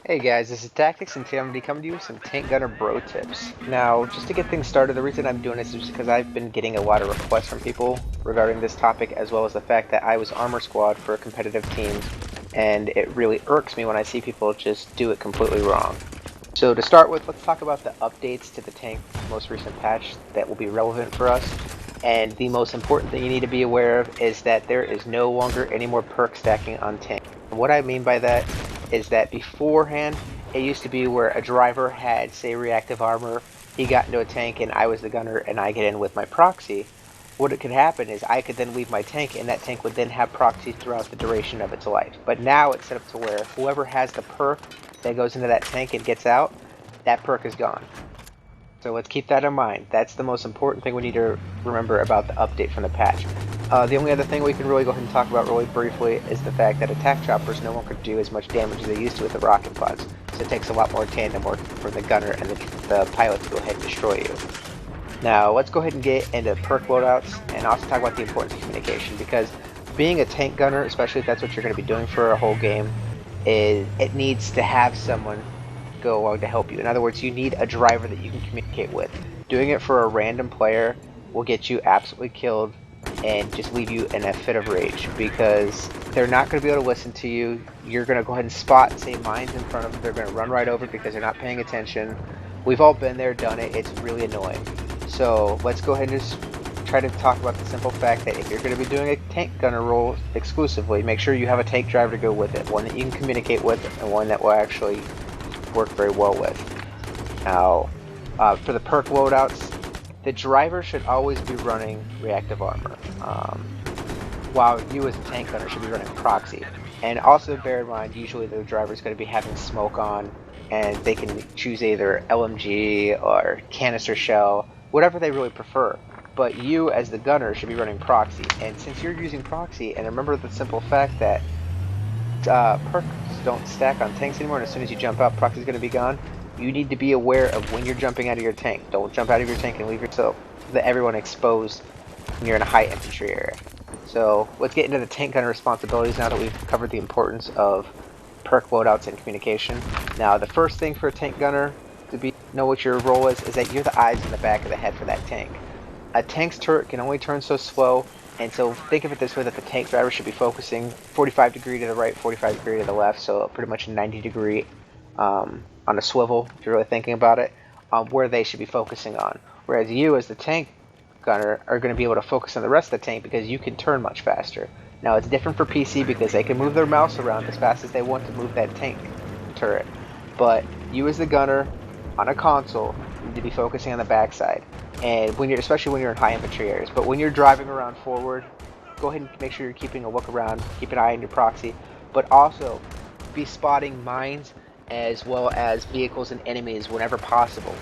Hey guys, this is Tactics, and today I'm going to be coming to you with some tank gunner bro tips. Now, just to get things started, the reason I'm doing this is because I've been getting a lot of requests from people regarding this topic, as well as the fact that I was armor squad for competitive teams, and it really irks me when I see people just do it completely wrong. So to start with, let's talk about the updates to the tank's most recent patch that will be relevant for us. And the most important thing you need to be aware of is that there is no longer any more perk stacking on tank. And what I mean by that is that beforehand, it used to be where a driver had, say, reactive armor, he got into a tank and I was the gunner and I get in with my proxy. What it could happen is I could then leave my tank and that tank would then have proxy throughout the duration of its life. But now it's set up to where whoever has the perk that goes into that tank and gets out, that perk is gone. So let's keep that in mind. That's the most important thing we need to remember about the update from the patch. The only other thing we can really go ahead and talk about really briefly is the fact that attack choppers no longer do as much damage as they used to with the rocket pods. So it takes a lot more tandem work for the gunner and the pilot to go ahead and destroy you. Now let's go ahead and get into perk loadouts and also talk about the importance of communication, because being a tank gunner, especially if that's what you're going to be doing for a whole game, it needs to have someone go along to help you. In other words, you need a driver that you can communicate with. Doing it for a random player will get you absolutely killed and just leave you in a fit of rage, because they're not going to be able to listen to you. You're going to go ahead and spot, say, mines in front of them. They're going to run right over because they're not paying attention. We've all been there, done it. It's really annoying. So let's go ahead and just try to talk about the simple fact that if you're going to be doing a tank gunner role exclusively, make sure you have a tank driver to go with it, one that you can communicate with and one that will actually work very well with. Now, for the perk loadouts, the driver should always be running reactive armor, while you as a tank gunner should be running proxy. And also bear in mind, usually the driver is going to be having smoke on, and they can choose either LMG or canister shell, whatever they really prefer. But you as the gunner should be running proxy. And since you're using proxy, and remember the simple fact that perks don't stack on tanks anymore, and as soon as you jump out, proxy is going to be gone. You need to be aware of when you're jumping out of your tank. Don't jump out of your tank and leave yourself, everyone exposed when you're in a high infantry area. So let's get into the tank gunner responsibilities now that we've covered the importance of perk loadouts and communication. Now, the first thing for a tank gunner to know what your role is that you're the eyes in the back of the head for that tank. A tank's turret can only turn so slow, and so think of it this way, that the tank driver should be focusing 45 degree to the right, 45 degree to the left, so pretty much a 90 degree on a swivel, if you're really thinking about it, where they should be focusing on. Whereas you as the tank gunner are going to be able to focus on the rest of the tank because you can turn much faster. Now it's different for PC because they can move their mouse around as fast as they want to move that tank turret. But you as the gunner on a console need to be focusing on the backside. And especially when you're in high infantry areas. But when you're driving around forward, go ahead and make sure you're keeping a look around, keep an eye on your proxy, but also be spotting mines as well as vehicles and enemies whenever possible.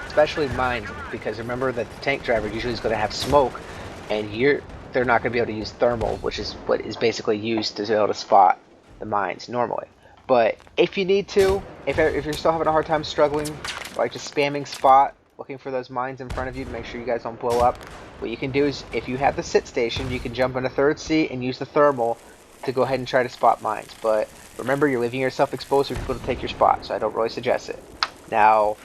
Especially mines, because remember that the tank driver usually is going to have smoke, and they're not going to be able to use thermal, which is what is basically used to be able to spot the mines normally. But if you need to, if you're still having a hard time struggling, like just spamming spot, looking for those mines in front of you to make sure you guys don't blow up, what you can do is, if you have the sit station, you can jump in a third seat and use the thermal to go ahead and try to spot mines. But remember, you're leaving yourself exposed for people to take your spot, so I don't really suggest it. Now,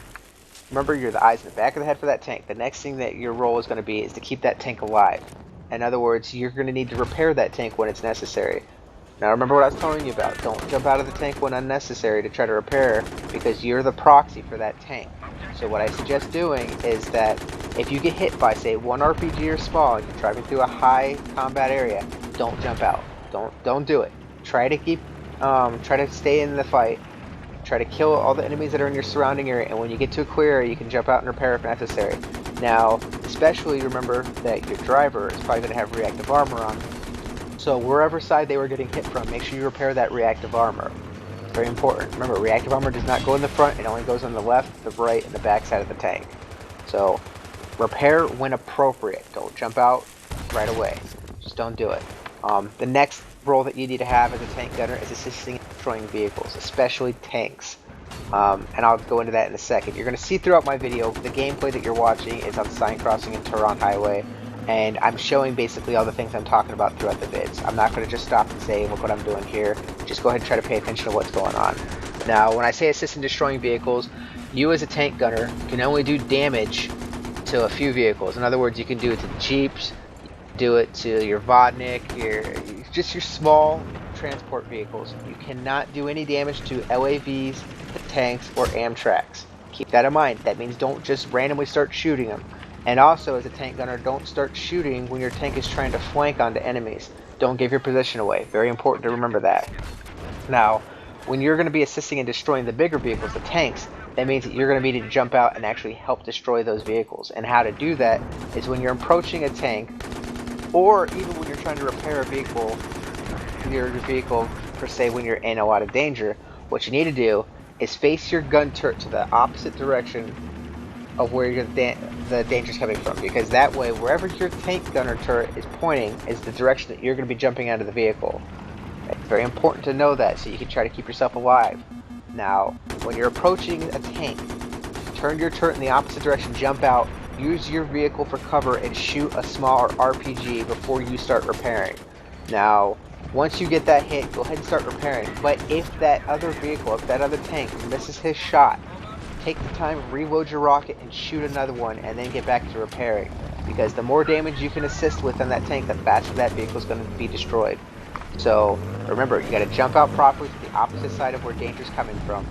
remember, you're the eyes in the back of the head for that tank. The next thing that your role is going to be is to keep that tank alive. In other words, you're going to need to repair that tank when it's necessary. Now remember what I was telling you about. Don't jump out of the tank when unnecessary to try to repair, because you're the proxy for that tank. So what I suggest doing is that if you get hit by, say, one RPG or small, you're driving through a high combat area, don't jump out. Don't do it. Try to stay in the fight. Try to kill all the enemies that are in your surrounding area, and when you get to a clear area, you can jump out and repair if necessary. Now, especially remember that your driver is probably going to have reactive armor on. So wherever side they were getting hit from, make sure you repair that reactive armor. It's very important. Remember, reactive armor does not go in the front, it only goes on the left, the right, and the back side of the tank. So repair when appropriate. Don't jump out right away. Just don't do it. The next role that you need to have as a tank gunner is assisting in destroying vehicles, especially tanks. And I'll go into that in a second. You're going to see throughout my video, the gameplay that you're watching is on Sign Crossing and Turon Highway. and I'm showing basically all the things I'm talking about throughout the vids. I'm not going to just stop and say, look what I'm doing here. Just go ahead and try to pay attention to what's going on. Now, when I say assist in destroying vehicles, you as a tank gunner can only do damage to a few vehicles. In other words, you can do it to Jeeps, do it to your Vodnik, just your small transport vehicles. You cannot do any damage to LAVs, tanks, or Amtraks. Keep that in mind. That means don't just randomly start shooting them. And also, as a tank gunner, don't start shooting when your tank is trying to flank onto enemies. Don't give your position away. Very important to remember that. Now, when you're going to be assisting in destroying the bigger vehicles, the tanks, that means that you're going to need to jump out and actually help destroy those vehicles. And how to do that is when you're approaching a tank, or even when you're trying to repair a vehicle, your vehicle per se, when you're in a lot of danger, what you need to do is face your gun turret to the opposite direction of where the danger is coming from, because that way, wherever your tank gunner turret is pointing is the direction that you're going to be jumping out of the vehicle. It's very important to know that so you can try to keep yourself alive. Now, when you're approaching a tank, turn your turret in the opposite direction, jump out, use your vehicle for cover, and shoot a small RPG before you start repairing. Now, once you get that hit, go ahead and start repairing. But if that other vehicle, if that other tank misses his shot, take the time, reload your rocket, and shoot another one, and then get back to repairing. Because the more damage you can assist with on that tank, the faster that vehicle is going to be destroyed. So remember, you got to jump out properly to the opposite side of where danger is coming from.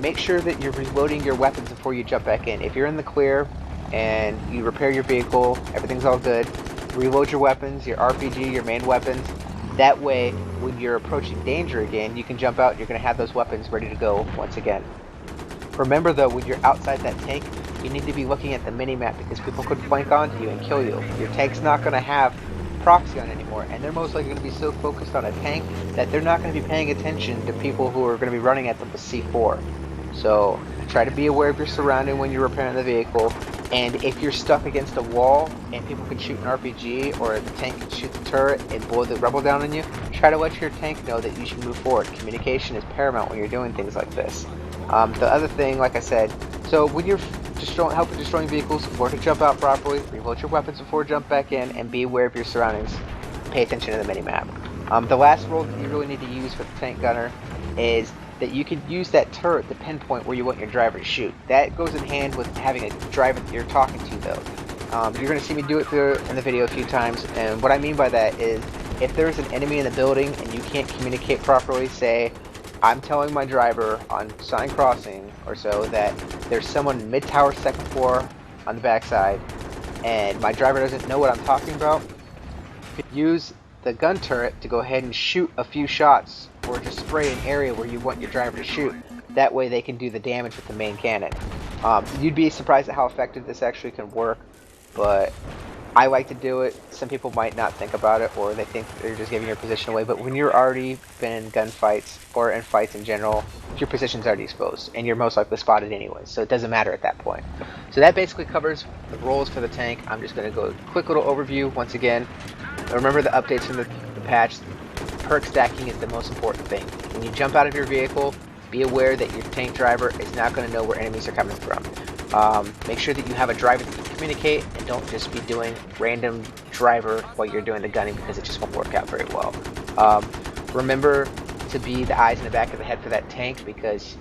Make sure that you're reloading your weapons before you jump back in. If you're in the clear and you repair your vehicle, everything's all good, reload your weapons, your RPG, your main weapons. That way, when you're approaching danger again, you can jump out and you're going to have those weapons ready to go once again. Remember though, when you're outside that tank, you need to be looking at the mini-map because people could flank onto you and kill you. Your tank's not going to have proxy on anymore, and they're most likely going to be so focused on a tank that they're not going to be paying attention to people who are going to be running at them with C4. So try to be aware of your surrounding when you're repairing the vehicle, and if you're stuck against a wall and people can shoot an RPG or the tank can shoot the turret and blow the rebel down on you, try to let your tank know that you should move forward. Communication is paramount when you're doing things like this. The other thing, like I said, so when you're helping destroying vehicles, learn to jump out properly, reload your weapons before jump back in, and be aware of your surroundings. Pay attention to the mini-map. The last role that you really need to use with the tank gunner is that you can use that turret to pinpoint where you want your driver to shoot. That goes in hand with having a driver that you're talking to though. You're going to see me do it in the video a few times, and what I mean by that is if there's an enemy in the building and you can't communicate properly, say I'm telling my driver on Sign Crossing or so that there's someone mid-tower second floor on the backside and my driver doesn't know what I'm talking about, you can use the gun turret to go ahead and shoot a few shots or just spray an area where you want your driver to shoot. That way they can do the damage with the main cannon. You'd be surprised at how effective this actually can work, but I like to do it. Some people might not think about it, or they think they're just giving your position away, but when you're already been in gunfights or in fights in general, your position's already exposed and you're most likely spotted anyway, so it doesn't matter at that point. So that basically covers the roles for the tank. I'm just going to go a quick little overview once again. Remember the updates from the patch. Perk stacking is the most important thing. When you jump out of your vehicle, be aware that your tank driver is not going to know where enemies are coming from. Make sure that you have a driver that you can communicate, and don't just be doing random driver while you're doing the gunning because it just won't work out very well. Remember to be the eyes in the back of the head for that tank because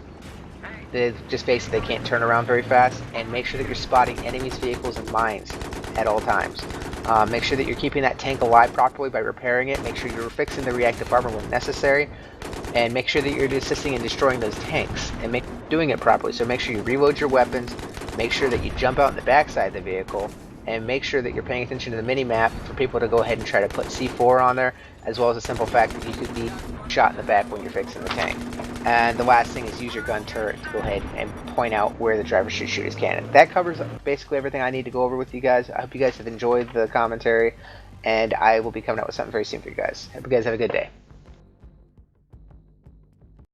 just face it, they can't turn around very fast, and make sure that you're spotting enemies, vehicles, and mines at all times. Make sure that you're keeping that tank alive properly by repairing it. Make sure you're fixing the reactive armor when necessary, and make sure that you're assisting in destroying those tanks and doing it properly. So make sure you reload your weapons, make sure that you jump out in the backside of the vehicle, and make sure that you're paying attention to the mini-map for people to go ahead and try to put C4 on there, as well as the simple fact that you could be shot in the back when you're fixing the tank. And the last thing is use your gun turret to go ahead and point out where the driver should shoot his cannon. That covers basically everything I need to go over with you guys. I hope you guys have enjoyed the commentary, and I will be coming out with something very soon for you guys. Hope you guys have a good day.